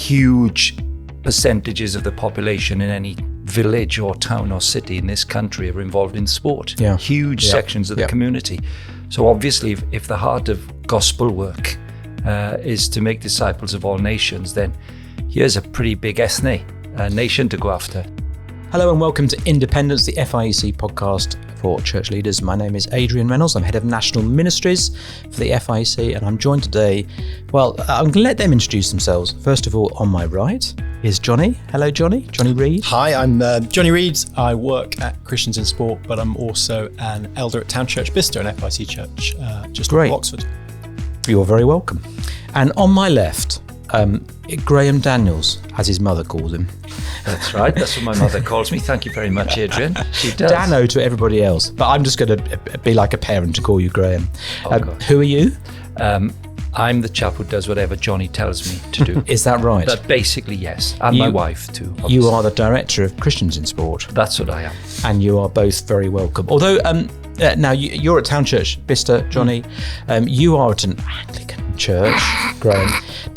huge percentages of the population in any village or town or city in this country are involved in sport. Huge sections of the community. So obviously, if the heart of gospel work is to make disciples of all nations, then here's a pretty big nation to go after. Hello and welcome to Independence, the FIEC podcast for church leaders. My name is Adrian Reynolds. I'm head of national ministries for the FIEC, and I'm joined today. Well, I'm going to let them introduce themselves. First of all, on my right is Jonny. Hello, Jonny. Jonny Reid. Hi, I'm Jonny Reid. I work at Christians in Sport, but I'm also an elder at Town Church Bicester, an FIEC church just north of Oxford. You're very welcome. And on my left, Graham Daniels, as his mother calls him. That's right. That's what my mother calls me. Thank you very much, Adrian. She does. Dano to everybody else, but I'm just going to be like a parent to call you Graham. Who are you? I'm the chap who does whatever Jonny tells me to do. Is that right? But basically, yes. And my wife too. Obviously. You are the director of Christians in Sport. That's what I am. And you are both very welcome. Although, now you're at Town Church Bicester, Jonny. You are at an Anglican church, Graham.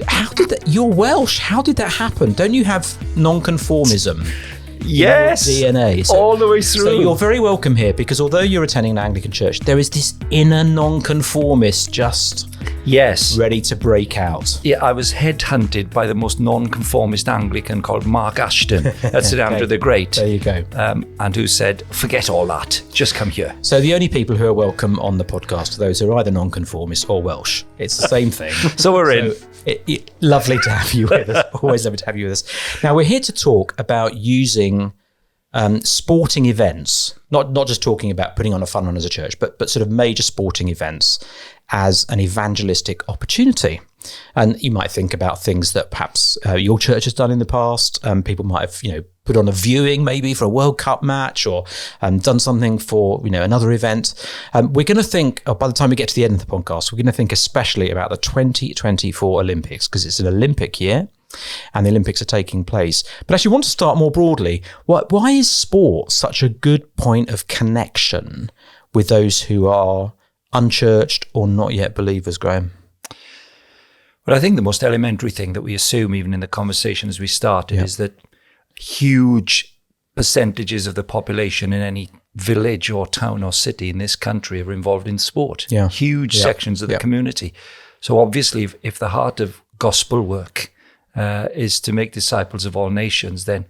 How did that? You're Welsh. How did that happen? Don't you have nonconformism? Yes, DNA. So, all the way through. So you're very welcome here, because although you're attending an Anglican church, there is this inner nonconformist just ready to break out. Yeah, I was headhunted by the most nonconformist Anglican called Mark Ashton at St Andrew the Great. There you go. And who said, forget all that, just come here. So the only people who are welcome on the podcast are those who are either nonconformist or Welsh. It's the same thing. So we're in. Lovely to have you with us. Always lovely to have you with us. Now, we're here to talk about using sporting events, not just talking about putting on a fun run as a church, but sort of major sporting events as an evangelistic opportunity. And you might think about things that perhaps your church has done in the past. People might have, put on a viewing maybe for a World Cup match, or done something for, another event. We're going to think, by the time we get to the end of the podcast, we're going to think especially about the 2024 Olympics, because it's an Olympic year and the Olympics are taking place. But actually, I want to start more broadly. Why is sport such a good point of connection with those who are unchurched or not yet believers, Graham? Well, I think the most elementary thing that we assume, even in the conversation as we started, is that huge percentages of the population in any village or town or city in this country are involved in sport. Huge sections of the community. So obviously, if the heart of gospel work is to make disciples of all nations, then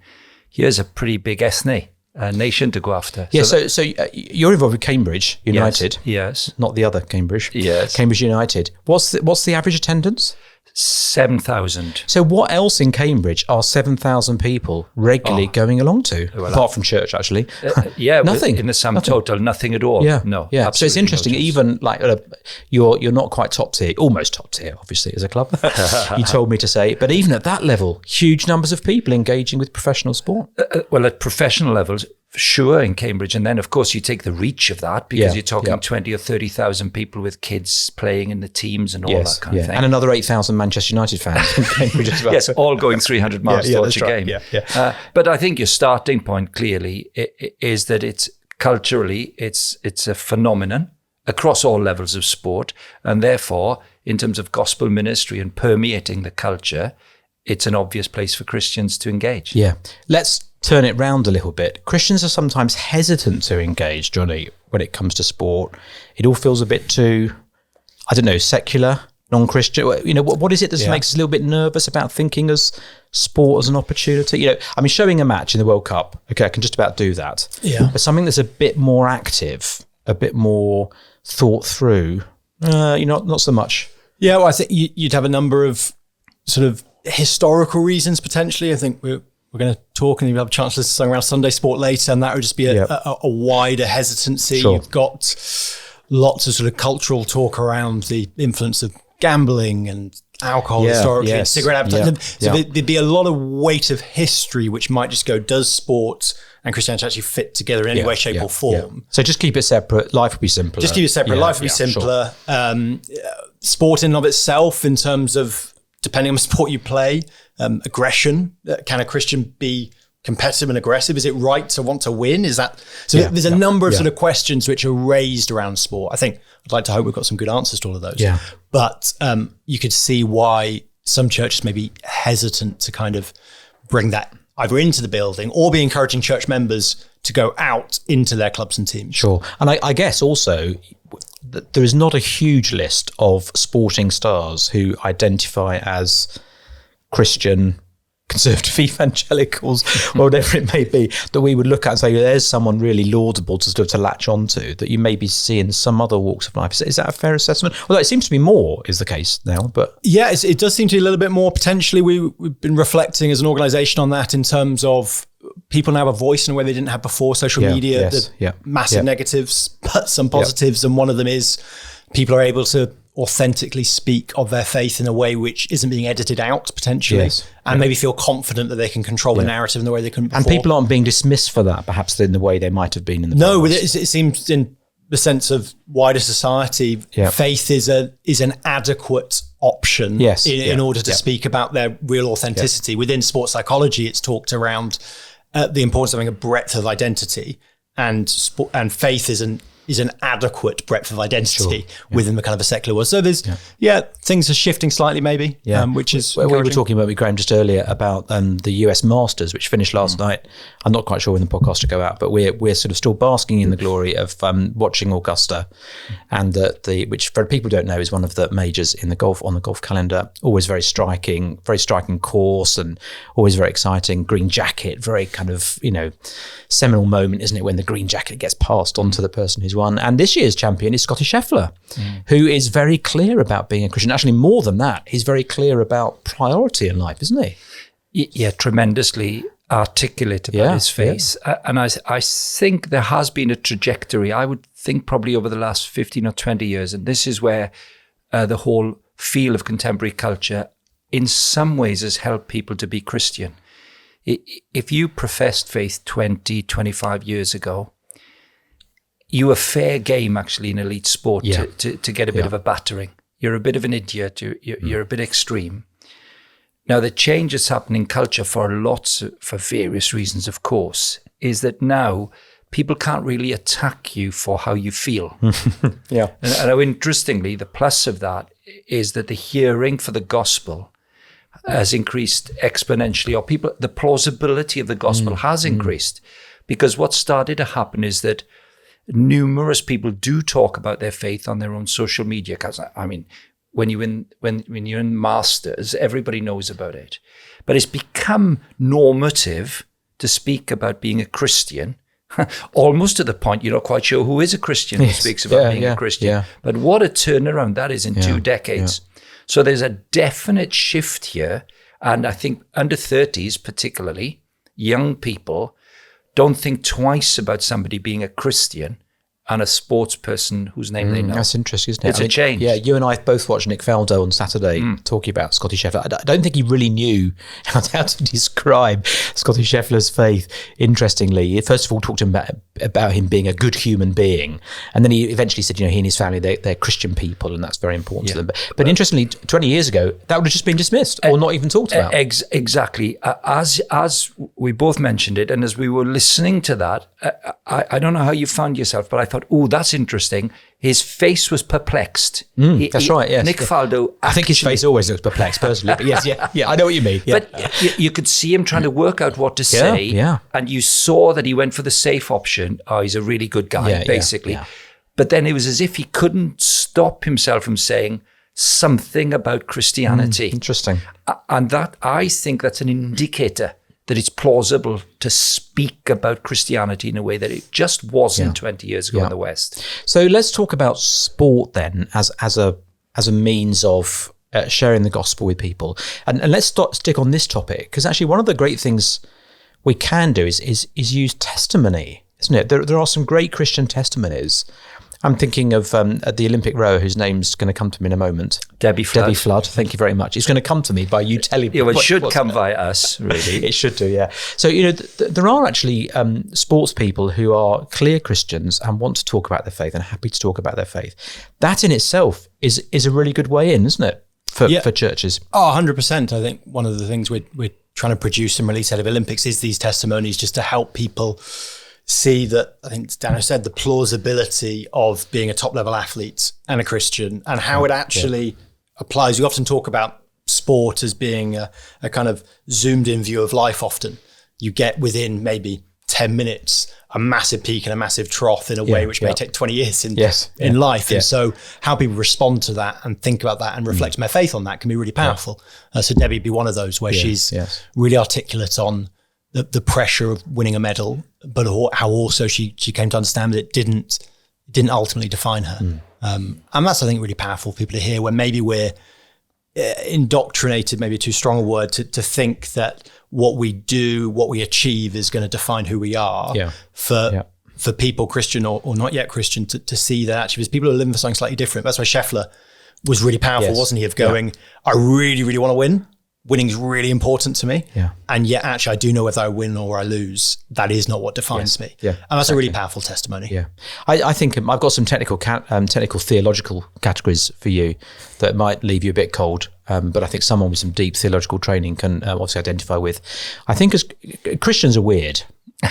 here's a pretty big nation to go after. Yeah, so you're involved with Cambridge United. Yes. Not the other Cambridge. Yes. Cambridge United. What's the average attendance? 7,000. So what else in Cambridge are 7,000 people regularly going along to? Well, apart from church, actually. Nothing. In the sum total, nothing at all. No. Yeah. So it's interesting, even like you're not quite top tier, almost top tier, obviously, as a club. You told me to say, but even at that level, huge numbers of people engaging with professional sport. Well, at professional levels, sure, in Cambridge. And then, of course, you take the reach of that, because you're talking 20 or 30,000 people with kids playing in the teams and all that kind of thing. And another 8,000 Manchester United fans in Cambridge as well. Yes, all going 300 miles to watch a game. But I think your starting point clearly is that it's culturally, it's a phenomenon across all levels of sport. And therefore, in terms of gospel ministry and permeating the culture, it's an obvious place for Christians to engage. Yeah. Let's turn it round a little bit. Christians are sometimes hesitant to engage, Jonny, when it comes to sport. It all feels a bit too, secular, non-Christian. What is it that makes us a little bit nervous about thinking as sport as an opportunity? Showing a match in the World Cup, okay, I can just about do that. Yeah. But something that's a bit more active, a bit more thought through, not so much. Yeah, well, I think you'd have a number of sort of historical reasons, potentially. I think we're going to talk, and you'll have a chance to listen to something around Sunday Sport later, and that would just be a wider hesitancy. Sure. You've got lots of sort of cultural talk around the influence of gambling and alcohol historically, and cigarette advertising. So there'd be a lot of weight of history which might just go, does sport and Christianity actually fit together in any way, shape or form? So just keep it separate, life will be simpler. Just keep it separate, life will be simpler. Sure. Sport in and of itself, in terms of, depending on the sport you play, aggression. Can a Christian be competitive and aggressive? Is it right to want to win? Is that so? There's a number of sort of questions which are raised around sport. I think I'd like to hope we've got some good answers to all of those. Yeah. But you could see why some churches may be hesitant to kind of bring that either into the building or be encouraging church members to go out into their clubs and teams. Sure. And I guess also there is not a huge list of sporting stars who identify as Christian, conservative evangelicals, or whatever it may be, that we would look at and say, there's someone really laudable to latch onto that you maybe see in some other walks of life. Is that a fair assessment? Although it seems to be more is the case now, but... Yeah, it does seem to be a little bit more. Potentially, we've been reflecting as an organisation on that in terms of people now have a voice in a way they didn't have before. Social media, massive negatives, but some positives. And one of them is people are able to authentically speak of their faith in a way which isn't being edited out potentially, and maybe feel confident that they can control the narrative in the way they couldn't before. And people aren't being dismissed for that, perhaps in the way they might have been in the past. No, it seems in the sense of wider society, faith is an adequate option in order to speak about their real authenticity. Within sports psychology, it's talked around the importance of having a breadth of identity, and faith is an adequate breadth of identity within the kind of a secular world. So there's, things are shifting slightly maybe, which is We were talking about with Graham just earlier about the US Masters, which finished last night. I'm not quite sure when the podcast will go out, but we're sort of still basking in the glory of watching Augusta, and which for people who don't know is one of the majors in the golf on the golf calendar. Always very striking course, and always very exciting. Green jacket, very kind of seminal moment, isn't it, when the green jacket gets passed on to the person who's won. And this year's champion is Scotty Scheffler, who is very clear about being a Christian. Actually, more than that, he's very clear about priority in life, isn't he? Yeah, tremendously articulate about his faith. And I think there has been a trajectory, I would think probably over the last 15 or 20 years. And this is where the whole feel of contemporary culture in some ways has helped people to be Christian. If you professed faith 20, 25 years ago, you were fair game actually in elite sport to get a bit of a battering. You're a bit of an idiot. You're a bit extreme. Now, the change that's happening in culture for various reasons, of course, is that now people can't really attack you for how you feel. And interestingly, the plus of that is that the hearing for the gospel has increased exponentially, or the plausibility of the gospel has increased, because what started to happen is that numerous people do talk about their faith on their own social media. Because I mean, when you're in masters, everybody knows about it. But it's become normative to speak about being a Christian, almost to the point you're not quite sure who is a Christian who speaks about being a Christian. But what a turnaround that is in 2 decades. So there's a definite shift here. And I think under 30s, particularly, young people don't think twice about somebody being a Christian and a sports person whose name they know. That's interesting, isn't it? It's a change. Yeah, you and I both watched Nick Faldo on Saturday talking about Scotty Scheffler. I don't think he really knew how to describe Scotty Scheffler's faith. Interestingly, he first of all talked about him being a good human being, and then he eventually said, he and his family, they're Christian people, and that's very important to them. But interestingly, 20 years ago, that would have just been dismissed or not even talked about. Exactly. As we both mentioned it, and as we were listening to that, I don't know how you found yourself, but I thought, oh, that's interesting. His face was perplexed. That's right, yes. Nick Faldo. I think his face always looks perplexed, personally. But yes, I know what you mean. Yeah. But you could see him trying to work out what to say. And you saw that he went for the safe option. Oh, he's a really good guy, basically. But then it was as if he couldn't stop himself from saying something about Christianity. Interesting. And that, I think that's an indicator that it's plausible to speak about Christianity in a way that it just wasn't 20 years ago in the West. So let's talk about sport then as a means of sharing the gospel with people. And let's stick on this topic, because actually one of the great things we can do is use testimony, isn't it? There are some great Christian testimonies. I'm thinking of the Olympic rower whose name's going to come to me in a moment. Debbie Flood. Thank you very much. It's going to come to me by you telling me. Yeah, well, it should come via us, really. It should do, yeah. So, there are actually sports people who are clear Christians and want to talk about their faith and are happy to talk about their faith. That in itself is a really good way in, isn't it, for churches? Oh, 100%. I think one of the things we're trying to produce and release out of Olympics is these testimonies, just to help people see that, I think Dano said, the plausibility of being a top-level athlete and a Christian, and how it actually applies. We often talk about sport as being a kind of zoomed in view of life often. You get within maybe 10 minutes a massive peak and a massive trough in a way which may take 20 years in life. And so how people respond to that and think about that and reflect on their faith on that can be really powerful. So Debbie would be one of those where she's really articulate on the pressure of winning a medal, but how also she came to understand that it didn't ultimately define her. And that's, I think, really powerful for people to hear, when maybe we're indoctrinated, maybe too strong a word, to think that what we do, what we achieve is going to define who we are. For people, Christian or not yet Christian, to see that actually there's people who are living for something slightly different. That's why Scheffler was really powerful, wasn't he, of going, I really, really want to win. Winning's really important to me. And yet actually I do know whether I win or I lose. That is not what defines me. And that's a really powerful testimony. I think I've got some technical theological categories for you that might leave you a bit cold, but I think someone with some deep theological training can obviously identify with. I think as Christians are weird.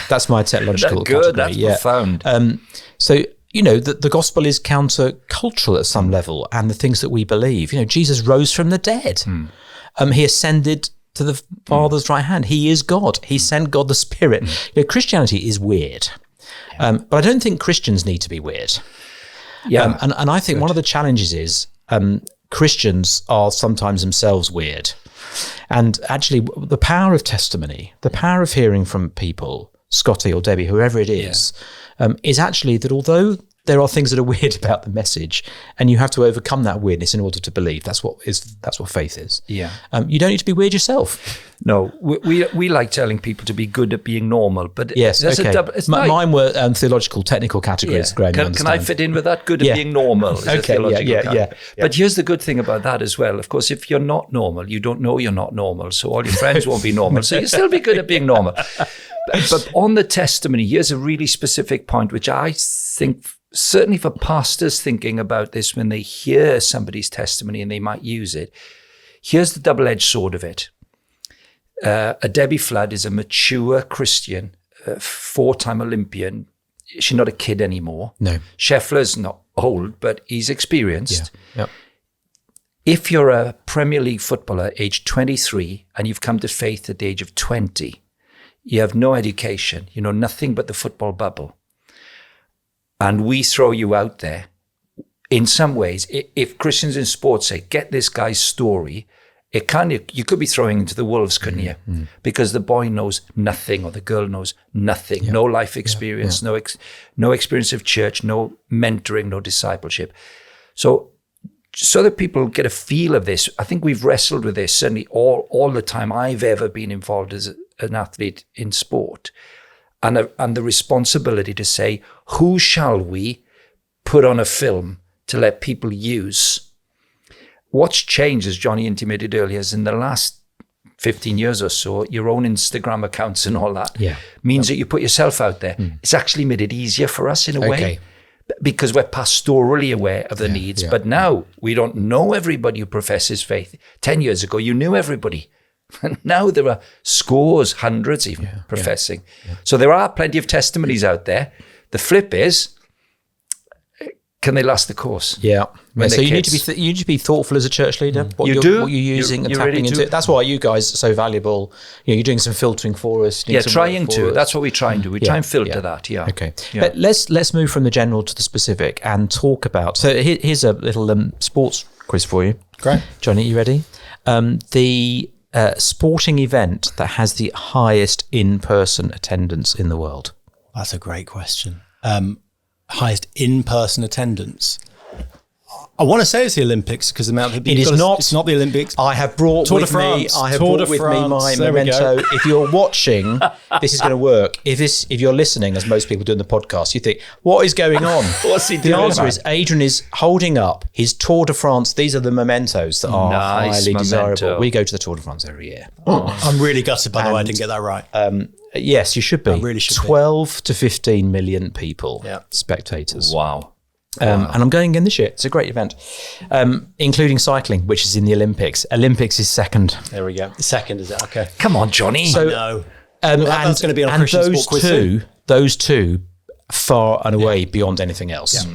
That's my theological category. That's profound. So, the gospel is counter-cultural at some level, and the things that we believe. Jesus rose from the dead. He ascended to the Father's right hand. He is God. He sent God the Spirit. Christianity is weird. But I don't think Christians need to be weird. And I think one of the challenges is Christians are sometimes themselves weird. And actually, the power of testimony, the power of hearing from people, Scotty or Debbie, whoever it is actually that although there are things that are weird about the message, and you have to overcome that weirdness in order to believe. That's what faith is. You don't need to be weird yourself. No, we like telling people to be good at being normal, but mine were theological, technical categories. Graham, can I fit in with that? Good at being normal. But here's the good thing about that as well. Of course, if you're not normal, you don't know you're not normal, so all your friends won't be normal. So you still be good at being normal. But on the testimony, here's a really specific point, which I think, certainly for pastors thinking about this when they hear somebody's testimony and they might use it, here's the double-edged sword of it. A Debbie Flood is a mature Christian, four-time Olympian. She's not a kid anymore. No. Scheffler's not old, but he's experienced. If you're a Premier League footballer aged 23 and you've come to faith at the age of 20, you have no education, you know nothing but the football bubble. And we throw you out there. In some ways, if Christians in sports say, get this guy's story, you could be throwing into the wolves, couldn't you? Because the boy knows nothing or the girl knows nothing, no life experience, no experience of church, no mentoring, no discipleship. So that people get a feel of this, I think we've wrestled with this certainly all the time I've ever been involved as an athlete in sport. And the responsibility to say, who shall we put on a film to let people use? What's changed, as Jonny intimated earlier, is in the last 15 years or so, your own Instagram accounts and all that means that you put yourself out there. It's actually made it easier for us in a way because we're pastorally aware of the needs. But now we don't know everybody who professes faith. 10 years ago, you knew everybody. And now there are scores, hundreds even professing. So there are plenty of testimonies out there. The flip is, can they last the course? So you need to be thoughtful as a church leader. What you're using and tapping into. That's why you guys are so valuable. You're doing some filtering for us. Trying to. That's what we try and do. We try and filter that. But let's move from the general to the specific and talk about. So here's a little sports quiz for you. Great, Jonny, you ready? The sporting event that has the highest in-person attendance in the world? That's a great question. Highest in-person attendance. I want to say it's the Olympics because the amount of people. It's not the Olympics. I have brought with me my memento. If you're watching, this is going to work. If you're listening, as most people do in the podcast, you think, what is going on? What's he doing? The answer is Adrian is holding up his Tour de France. These are the mementos that are highly desirable. We go to the Tour de France every year. I'm really gutted, by the way, I didn't get that right. Yes, you should be. I really should 12 to 15 million people, spectators. Wow. And I'm going again this year. It's a great event, including cycling, which is in the Olympics. Olympics is second. There we go. Second, is it? Okay. Come on, Jonny. So, no. That's going to be on a Christian sport quiz. Those two, far and away beyond anything else.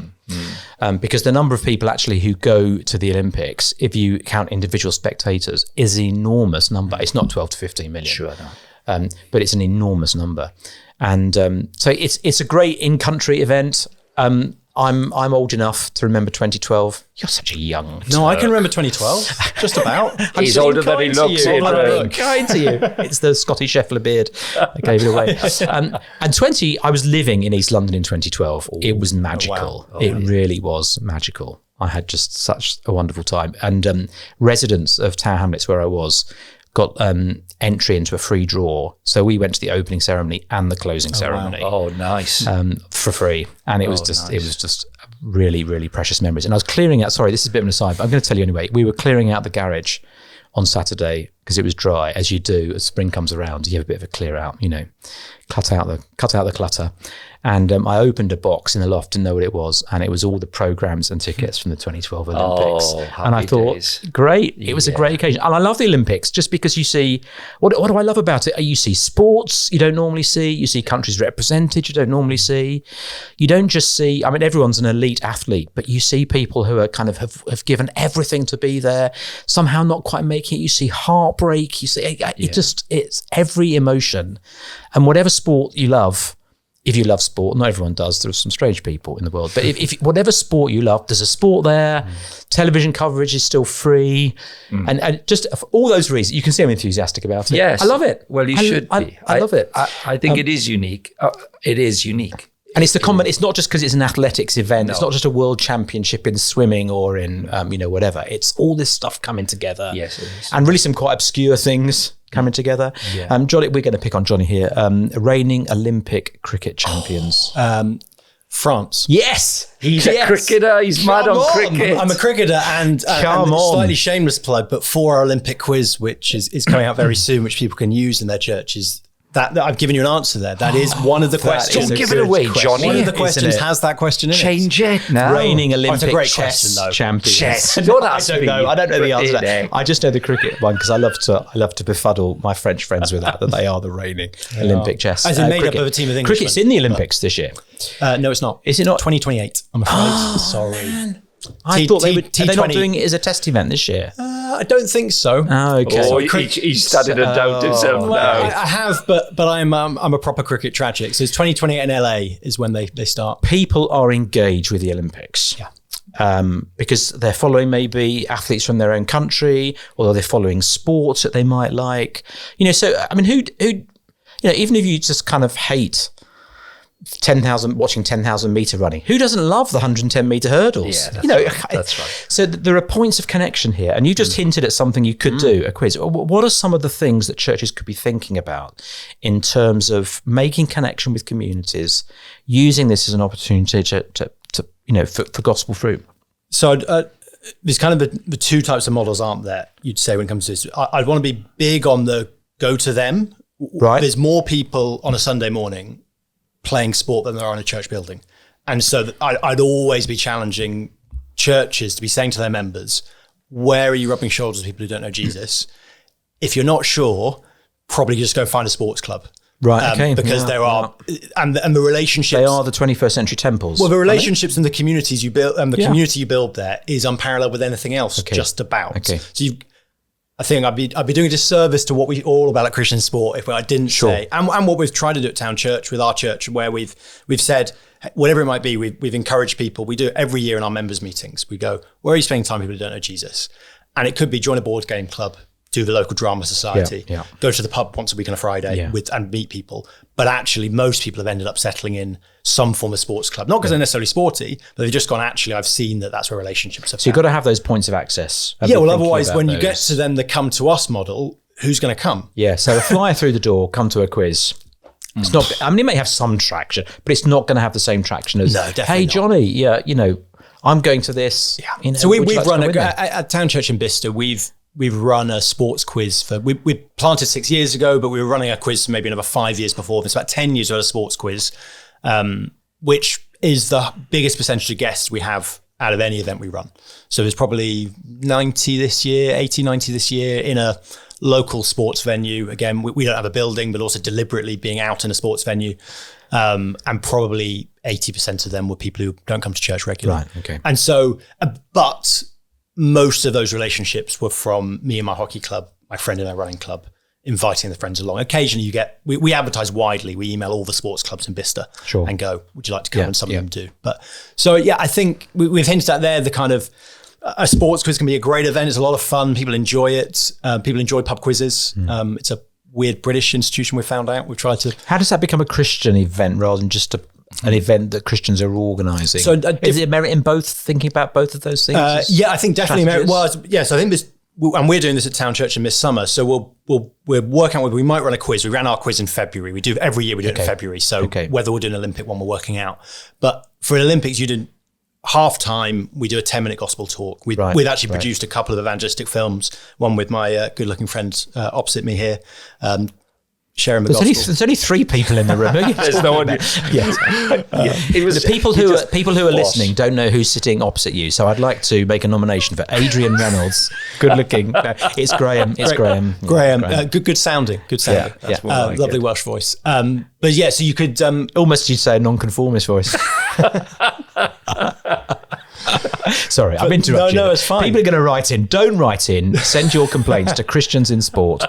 because the number of people actually who go to the Olympics, if you count individual spectators, is an enormous number. It's not 12 to 15 million. Sure, no. But it's an enormous number. And so it's a great in-country event. I'm old enough to remember 2012. You're such a young No, I can remember 2012, just about. He's older than he looks. I'm kind to you. It's the Scottish Scheffler beard that gave it away. And 20, I was living in East London in 2012. It was magical. Oh, wow. It really was magical. I had just such a wonderful time. And residents of Tower Hamlets, where I was, got entry into a free draw. So we went to the opening ceremony and the closing ceremony. Wow. Oh, nice. For free. And it was just really, really precious memories. And I was clearing out, sorry, this is a bit of an aside, but I'm going to tell you anyway. We were clearing out the garage on Saturday because it was dry, as you do as spring comes around. You have a bit of a clear out, cut out the clutter. And I opened a box in the loft, didn't know what it was, and it was all the programs and tickets from the 2012 Olympics. And I thought, great, it was a great occasion. And I love the Olympics just because you see, what do I love about it? You see sports you don't normally see, you see countries represented you don't normally see. You don't just see, everyone's an elite athlete, but you see people who are kind of have given everything to be there, somehow not quite making it. You see heartbreak, you see, it's every emotion. And whatever sport you love, if you love sport, not everyone does, there are some strange people in the world, but if whatever sport you love, there's a sport there, television coverage is still free, and just for all those reasons, you can see I'm enthusiastic about it. Yes. I love it. Well, you should be. I love it. I think it is unique. It is unique. And it's it's not just because it's an athletics event. No. It's not just a world championship in swimming or in, whatever. It's all this stuff coming together. Yes, it is. And really some quite obscure things coming together. Yeah. Johnny, we're going to pick on Johnny here. Reigning Olympic cricket champions. France. Yes. He's a cricketer. He's mad on cricket. I'm a cricketer and slightly shameless plug, but for our Olympic quiz, which is coming out very soon, which people can use in their churches, that I've given you an answer there. That is one of the questions. Don't give it away, Johnny. One of the questions has that question in it. Change it now. Reigning Olympic chess champions. Chess. I don't know the answer to that. I just know the cricket one because I love to befuddle my French friends with that they are the reigning Olympic chess. As in made up of a team of Englishmen. Cricket's in the Olympics this year. No, it's not. Is it not? 2028, I'm afraid. Sorry. Man. I thought they would. Are they not doing it as a test event this year? I don't think so. Oh, okay. Oh, he started to doubt himself now. I have, but I'm a proper cricket tragic. So it's 2028 in LA is when they start. People are engaged with the Olympics. Yeah. Because they're following maybe athletes from their own country, or they're following sports that they might like. So who even if you just kind of hate watching 10,000 meter running, who doesn't love the 110 meter hurdles? Yeah, that's right. So there are points of connection here, and you just hinted at something you could do, a quiz. What are some of the things that churches could be thinking about in terms of making connection with communities, using this as an opportunity for gospel fruit? So there's kind of the two types of models, aren't there? You'd say when it comes to this, I'd want to be big on the go to them. Right. There's more people on a Sunday morning playing sport than there are in a church building. And so I'd always be challenging churches to be saying to their members, where are you rubbing shoulders with people who don't know Jesus? If you're not sure, probably just go find a sports club. Right, okay. Because there are, and the relationships. They are the 21st century temples. Well, the relationships and the communities you build, and the community you build there is unparalleled with anything else, just about. Okay. So I think I'd be doing a disservice to what we're all about at Christian sport if I didn't say, and what we've tried to do at Town Church with our church, where we've said, whatever it might be, we've encouraged people. We do it every year in our members' meetings. We go, where are you spending time with people who don't know Jesus? And it could be join a board game club, do the local drama society, go to the pub once a week on a Friday and meet people. But actually, most people have ended up settling in some form of sports club, not because they're necessarily sporty, but they've just gone, actually, I've seen that's where relationships are. So you've got to have those points of access. Well, otherwise, when you get to then the come to us model, who's going to come? Yeah, so a flyer through the door, come to a quiz. It's not. It may have some traction, but it's not going to have the same traction as, hey, Johnny, I'm going to this. Yeah. So we've run at Town Church in Bicester, we've run a sports quiz we planted 6 years ago, but we were running a quiz for maybe another 5 years before. It's about 10 years of a sports quiz, which is the biggest percentage of guests we have out of any event we run. So there's probably 90 this year, 80, 90 this year in a local sports venue. Again, we don't have a building, but also deliberately being out in a sports venue. And probably 80% of them were people who don't come to church regularly. Right, okay. And so, but most of those relationships were from me and my hockey club, my friend and our running club, inviting the friends along. Occasionally we advertise widely. We email all the sports clubs in Bicester and go, would you like to come? And some of them do. But so, I think we've hinted at there the kind of, a sports quiz can be a great event. It's a lot of fun. People enjoy it. People enjoy pub quizzes. It's a weird British institution, we found out. We've tried to... How does that become a Christian event rather than just an event that Christians are organising? So is it merit in both, thinking about both of those things? I think definitely merit was. So I think this, and we're doing this at Town Church in Midsummer. So we're working out, we might run a quiz. We ran our quiz in February. We do every year, we do it in February. So whether we'll do an Olympic one, we're working out. But for an Olympics, you did half time, we do a 10-minute gospel talk. We've actually produced a couple of evangelistic films, one with my good-looking friend opposite me here, sharing the gospel. There's only 3 people in the room. There's no one. It was the people who are listening don't know who's sitting opposite you. So I'd like to make a nomination for Adrian Reynolds. Good-looking. No, it's Graham. It's Graham. Good sounding. Good sounding. Lovely Welsh voice. But so you could almost, you'd say, a non-conformist voice. Sorry, I've interrupted. No, it's fine. People are going to write in. Don't write in. Send your complaints to Christians in Sport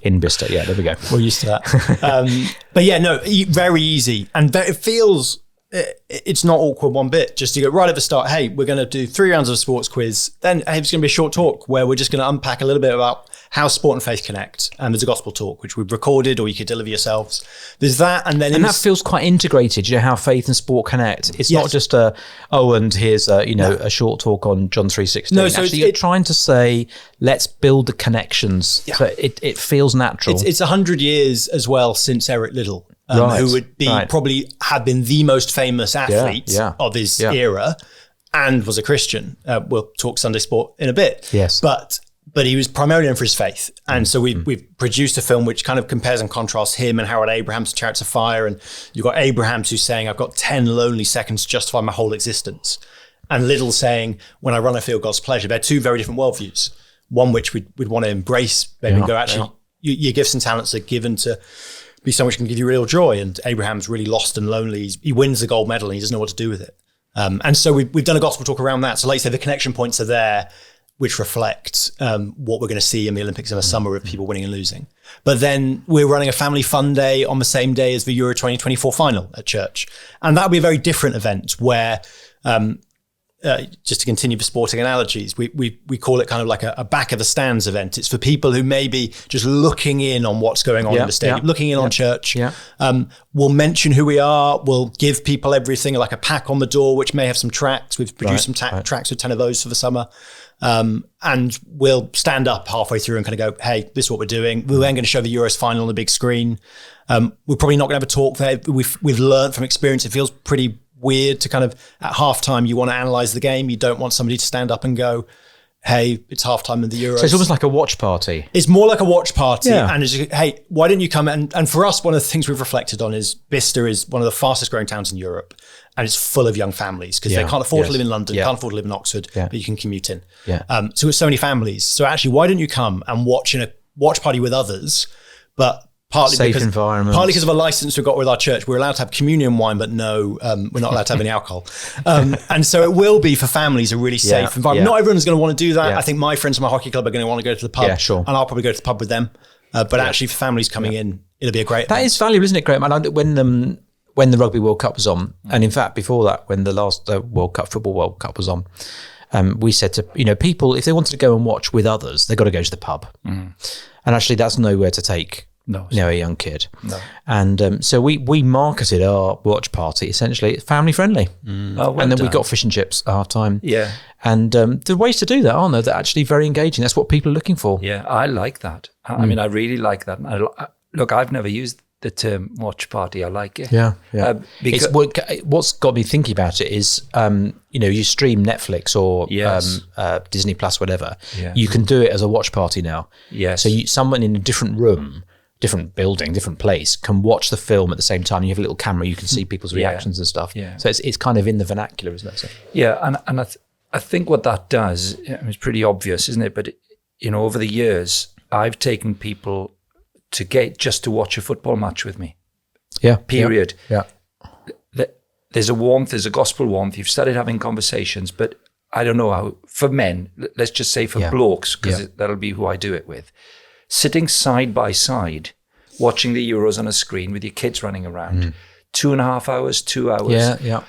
in Bicester. Yeah, there we go. We're used to that. Very easy. And it feels, it's not awkward one bit. Just to go right at the start, hey, we're going to do 3 rounds of a sports quiz. Then it's going to be a short talk where we're just going to unpack a little bit about how sport and faith connect. And there's a gospel talk, which we've recorded or you could deliver yourselves. There's that. And then that feels quite integrated, how faith and sport connect. It's not just and here's a short talk on John 3:16. No, so actually you're trying to say, let's build the connections. Yeah. So it feels natural. It's 100 years as well since Eric Liddell, who would be probably had been the most famous athlete of his era and was a Christian. We'll talk Sunday sport in a bit. Yes. But he was primarily known for his faith. And so we've produced a film which kind of compares and contrasts him and Harold Abraham's Chariots of Fire. And you've got Abraham who's saying, I've got 10 lonely seconds to justify my whole existence. And Liddell saying, when I run, I feel God's pleasure. They're 2 very different worldviews. One which we'd want to embrace, maybe and go, actually, your gifts and talents are given to be something which can give you real joy. And Abraham's really lost and lonely. He wins the gold medal and he doesn't know what to do with it. And so we've done a gospel talk around that. So like you say, the connection points are there, which reflect what we're going to see in the Olympics in the summer of people winning and losing. But then we're running a family fun day on the same day as the Euro 2024 final at church. And that'll be a very different event where, just to continue the sporting analogies, we call it kind of like a back of the stands event. It's for people who may be just looking in on what's going on in the stadium, looking in on church. Yeah. We'll mention who we are. We'll give people everything, like a pack on the door, which may have some tracts. We've produced some tracts with 10 of those for the summer. And we'll stand up halfway through and kind of go, hey, this is what we're doing. We're then going to show the Euros final on the big screen. We're probably not going to have a talk there. We've learned from experience. It feels pretty weird to kind of, at halftime, you want to analyze the game. You don't want somebody to stand up and go, hey, it's halftime of the Euros. So it's almost like a watch party. It's more like a watch party. Yeah. And it's, hey, why don't you come? And for us, one of the things we've reflected on is Bicester is one of the fastest growing towns in Europe. And it's full of young families because they can't afford to live in London, can't afford to live in Oxford, but you can commute in. Yeah. So it's so many families. So actually, why don't you come and watch in a watch party with others, but partly because of a license we've got with our church, we're allowed to have communion wine, but no, we're not allowed to have any alcohol. And so it will be for families a really safe environment. Not everyone's going to want to do that. Yeah. I think my friends from my hockey club are going to want to go to the pub, and I'll probably go to the pub with them. But actually, for families coming in, it'll be a great event. That is valuable, isn't it, Graham? When the Rugby World Cup was on, and in fact before that, when the last Football World Cup was on, we said to people, if they wanted to go and watch with others, they've got to go to the pub. And actually, that's nowhere to take a young kid. No. And so we marketed our watch party essentially family friendly. And then we got fish and chips at half time. Yeah. And there are ways to do that, aren't there? They're actually very engaging. That's what people are looking for. Yeah, I like that. I mean, I really like that. Look, I've never used the term watch party. I like it. Yeah. Because what's got me thinking about it is, you stream Netflix or Disney Plus, whatever. Yeah. You can do it as a watch party now. Yes. So someone in a different room, different building, different place can watch the film at the same time. You have a little camera, you can see people's reactions and stuff. Yeah. So it's kind of in the vernacular, isn't it? So. Yeah, and I think what that does, it's pretty obvious, isn't it? But over the years, I've taken people to just to watch a football match with me. Yeah. Period. Yeah. There's a warmth, there's a gospel warmth. You've started having conversations, but I don't know how, for men, let's just say for blokes, because that'll be who I do it with, sitting side by side, watching the Euros on a screen with your kids running around, 2.5 hours, 2 hours. Yeah.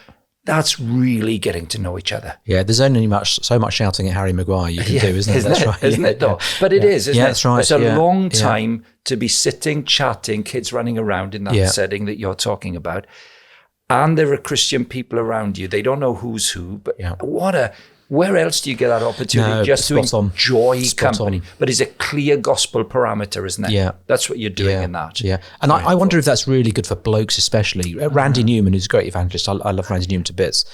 That's really getting to know each other. Yeah, there's only so much shouting at Harry Maguire you can do, isn't it? That's right. Isn't it, though? But it is, isn't it? That's right. It's a long time to be sitting, chatting, kids running around in that setting that you're talking about. And there are Christian people around you. They don't know who's who, but where else do you get that opportunity just to enjoy company? But it's a clear gospel parameter, isn't it? Yeah. That's what you're doing in that. Yeah. And I wonder if that's really good for blokes especially. Randy Newman, who's a great evangelist, I love Randy Newman to bits,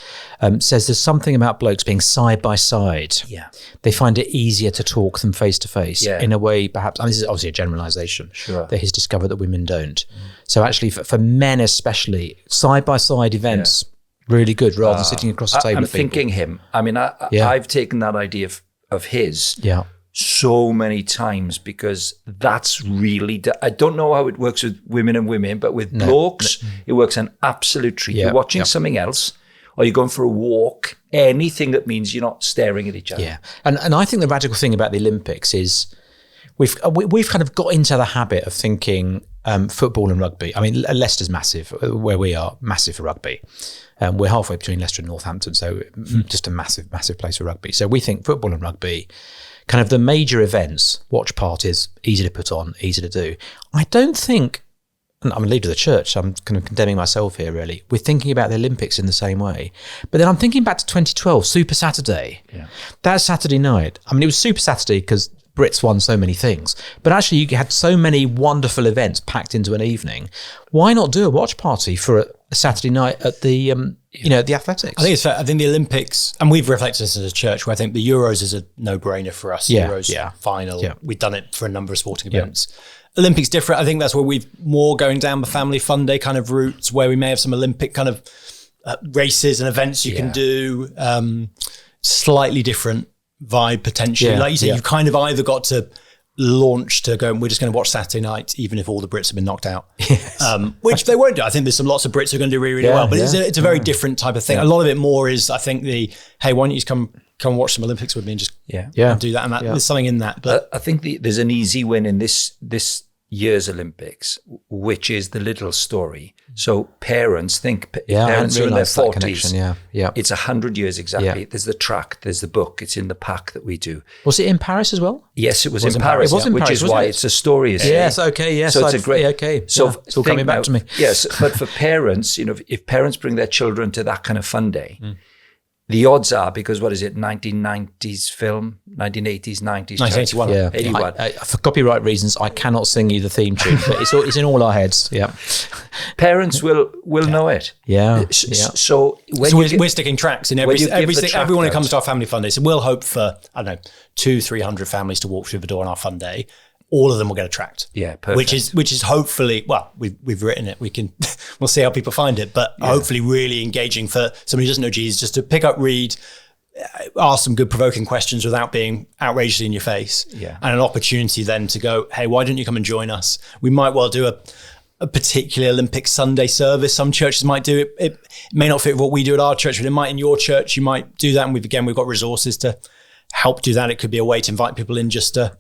says there's something about blokes being side by side. Yeah. They find it easier to talk than face to face in a way perhaps, and this is obviously a generalisation, that he's discovered that women don't. So actually for men especially, side by side events, really good rather than sitting across the table. I'm thinking him. I mean, I've taken that idea of his so many times because that's really, I don't know how it works with women and women, but with blokes, it works an absolute treat. You're watching something else or you're going for a walk, anything that means you're not staring at each other. Yeah. And I think the radical thing about the Olympics is we've kind of got into the habit of thinking football and rugby. I mean, Leicester's massive, where we are, massive for rugby. We're halfway between Leicester and Northampton, so just a massive, massive place for rugby. So we think football and rugby, kind of the major events, watch parties, easy to put on, easy to do. I don't think, and I'm a leader of the church, so I'm kind of condemning myself here really, we're thinking about the Olympics in the same way. But then I'm thinking back to 2012, Super Saturday. Yeah. That Saturday night, I mean, it was Super Saturday because Brits won so many things, but actually you had so many wonderful events packed into an evening. Why not do a watch party for a Saturday night at the the athletics? I think it's fair. I think the Olympics, and we've reflected this as a church, where I think the Euros is a no-brainer for us. Euros final. Yeah. We've done it for a number of sporting events. Olympics different. I think that's where we've more going down the family fun day kind of routes, where we may have some Olympic kind of races and events you can do. Slightly different vibe potentially. Like you say, you've kind of either got to launch to go, we're just going to watch Saturday night, even if all the Brits have been knocked out, which they won't do. I think there's lots of Brits who are going to do really, really well, but it's a very different type of thing. A lot of it more is, I think hey, why don't you just come watch some Olympics with me and just and do that, and that there's something in that. But I think there's an easy win in this year's Olympics, which is the little story. So parents parents are in their 40s. It's 100 years exactly. There's the track, there's the book, it's in the pack that we do. Was it in Paris as well? Yes, it was in Paris. It was in Paris, which is why it's a story. Yes, okay, yes. So it's a great. So it's all coming back to me. Yes, but for parents, if parents bring their children to that kind of fun day, the odds are, because what is it, 1990s film, 1980s, 90s? 1981. 81. For copyright reasons, I cannot sing you the theme tune, but it's in all our heads. Yeah. Parents will know it. Yeah. So we're sticking tracks in everyone who comes to our family fun day. So we'll hope for, 200-300 families to walk through the door on our fun day. All of them will get a tract. Yeah, perfect. Which is hopefully, well, we've written it. We'll see how people find it, but hopefully really engaging for somebody who doesn't know Jesus, just to pick up, read, ask some good provoking questions without being outrageously in your face. Yeah. And an opportunity then to go, hey, why don't you come and join us? We might well do a particular Olympic Sunday service. Some churches might do it. It may not fit with what we do at our church, but it might in your church. You might do that. And we've got resources to help do that. It could be a way to invite people in just to,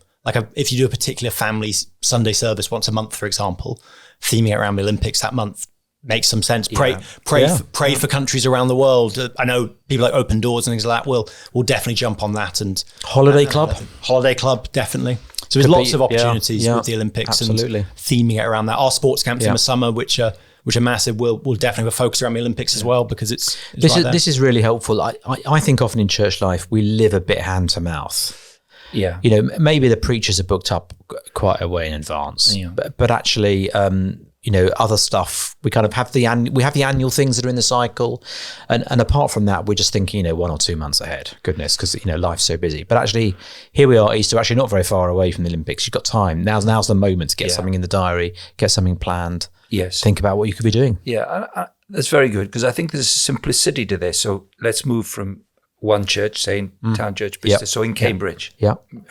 if you do a particular family Sunday service once a month, for example, theming it around the Olympics that month makes some sense. Pray for countries around the world. I know people like Open Doors and things like that will definitely jump on that. And Holiday Club, definitely. So there's lots of opportunities with the Olympics and theming it around that. Our sports camps in the summer, which are massive, will definitely have a focus around the Olympics as well, because this is really helpful. I think often in church life we live a bit hand to mouth. Yeah, maybe the preachers are booked up quite a way in advance, but actually, other stuff we kind of have the annual things that are in the cycle, and apart from that, we're just thinking 1 or 2 months ahead. Goodness, because life's so busy. But actually, here we are, Easter, actually not very far away from the Olympics. You've got time. Now's the moment to get something in the diary, get something planned. Yes, think about what you could be doing. Yeah, that's very good, because I think there's simplicity to this. So let's move from one church, say in Town Church Bristol, so in Cambridge,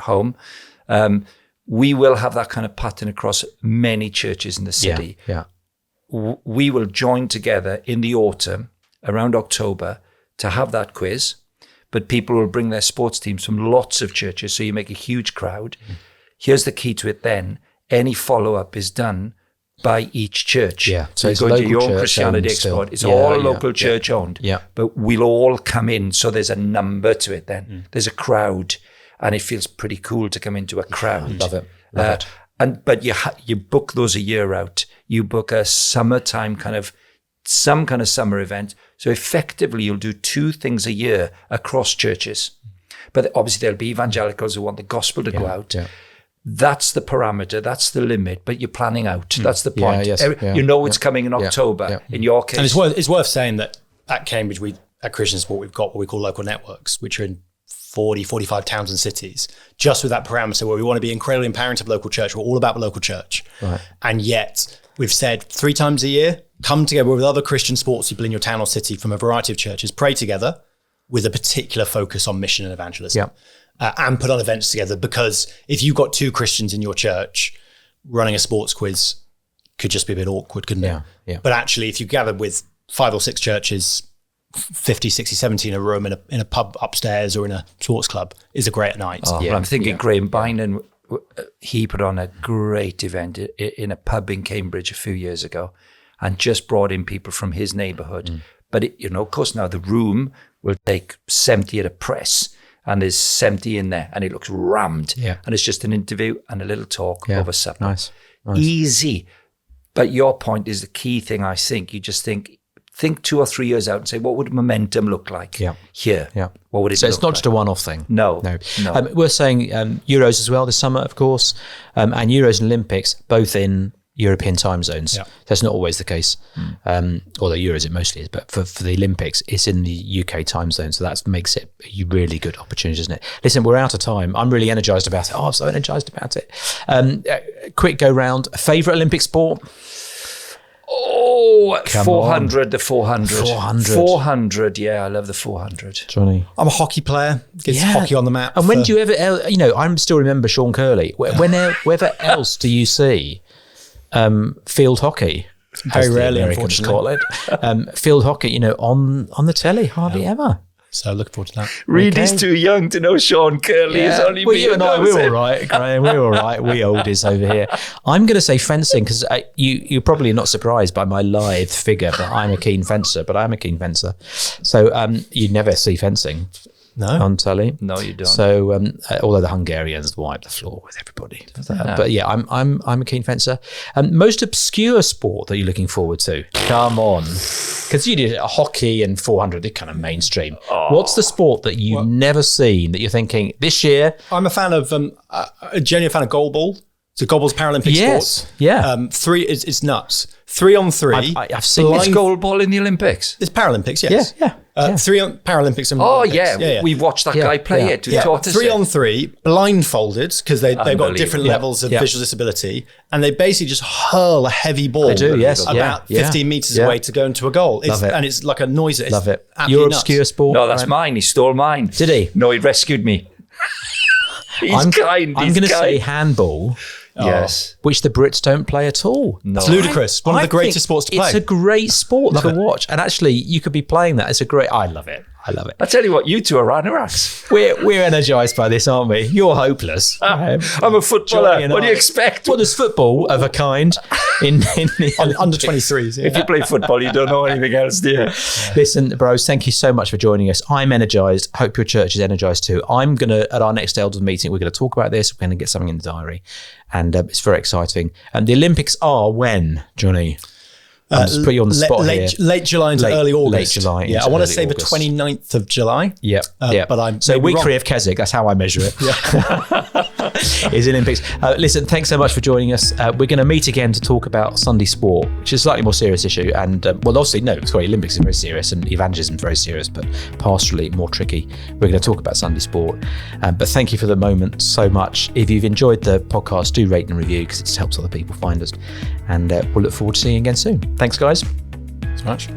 home. we will have that kind of pattern across many churches in the city. Yeah. We will join together in the autumn, around October, to have that quiz. But people will bring their sports teams from lots of churches, so you make a huge crowd. Here's the key to it then. Any follow-up is done by each church. Yeah. So you go into your own Christianity Export. It's all local church owned. Yeah. But we'll all come in, so there's a number to it then. There's a crowd, and it feels pretty cool to come into a crowd. Love it. But you book those a year out. You book a summertime some kind of summer event. So effectively, you'll do 2 things a year across churches. But obviously, there'll be evangelicals who want the gospel to go out. Yeah. That's the parameter. That's the limit. But you're planning out. That's the point. You know it's coming in October. In your case, and it's worth saying that at Cambridge, at Christian Sport, we've got what we call local networks, which are in 40, 45 towns and cities, just with that parameter where we want to be incredibly empowering to the local church. We're all about the local church. Right. And yet we've said 3 times a year, come together with other Christian sports people in your town or city from a variety of churches, pray together with a particular focus on mission and evangelism, and put on events together. Because if you've got 2 Christians in your church, running a sports quiz could just be a bit awkward, couldn't it? Yeah. But actually, if you gather with 5 or 6 churches, 50, 60, 70 in a room in a pub upstairs or in a sports club is a great night. I'm thinking Graham Bynon, he put on a great event in a pub in Cambridge a few years ago and just brought in people from his neighbourhood. But, of course, now the room will take 70 at a press and there's 70 in there and it looks rammed. Yeah. And it's just an interview and a little talk over supper. Nice. Easy. But your point is the key thing, I think. You just think 2 or 3 years out and say, what would momentum look like here? Yeah. What would it look like? So it's not just a one-off thing. No. We're saying Euros as well this summer, of course, and Euros and Olympics, both in European time zones. Yeah. That's not always the case, although Euros it mostly is, but for the Olympics, it's in the UK time zone, so that makes it a really good opportunity, isn't it? Listen, we're out of time. I'm really energised about it. I'm so energised about it. Quick go round. Favourite Olympic sport? Oh, 400, the 400. 400, yeah, I love the 400. Johnny? I'm a hockey player. Gets hockey on the map. And when do you ever, I still remember Sean Curley. Whenever else do you see field hockey? Very rarely, unfortunately. Field hockey, on the telly, hardly ever. So looking forward to that. Reedy's too young to know Sean Curley. Is only you and I, we're all right, Graham. We're all right. We oldies over here. I'm going to say fencing because you're probably not surprised by my lithe figure, but I'm a keen fencer. So you never see fencing. No. On telly. No, you don't. So, although the Hungarians wipe the floor with everybody. But yeah, I'm a keen fencer. Most obscure sport that you're looking forward to? Come on. Because you did hockey and 400, they're kind of mainstream. Oh. What's the sport that you've never seen that you're thinking, this year? I'm a fan of, a genuine fan of goalball. So goalball's Paralympic sport. Yeah. 3 is nuts. 3 on 3. I've seen this goalball in the Olympics. It's Paralympics, yes. Yeah. 3 on Paralympics and Olympics. Yeah. We've watched that guy play it. 3 on 3, blindfolded, because they've got different levels of visual disability, and they basically just hurl a heavy ball about 15 metres away to go into a goal. And it's like a noise. Love it. Your obscure sport? No, that's mine. He stole mine. Did he? No, he rescued me. I'm going to say handball. Yes. Which the Brits don't play at all. No. It's ludicrous. One of the greatest sports to play. It's a great sport to watch. And actually, you could be playing that. I love it. I tell you what, you two are Ragnaraks. We're energised by this, aren't we? You're hopeless. I'm a footballer. What do you expect? Well, there's football of a kind in the under 23s. Yeah. If you play football, you don't know anything else, do you? Listen, bros, thank you so much for joining us. I'm energised. Hope your church is energised too. I'm going to, at our next elders meeting, we're going to talk about this. We're going to get something in the diary. And it's very exciting. And the Olympics are when, Johnny? Just put you on the spot here. Late July into early August. Late July. Yeah, I want to say the 29th of July. Yeah. But I'm so week 3 of Keswick. That's how I measure it. Is Olympics. Listen, thanks so much for joining us. We're going to meet again to talk about Sunday sport, which is a slightly more serious issue. And obviously, Olympics is very serious and evangelism is very serious, but pastorally more tricky. We're going to talk about Sunday sport. But thank you for the moment so much. If you've enjoyed the podcast, do rate and review because it helps other people find us. And we'll look forward to seeing you again soon. Thanks, guys. Thanks so much.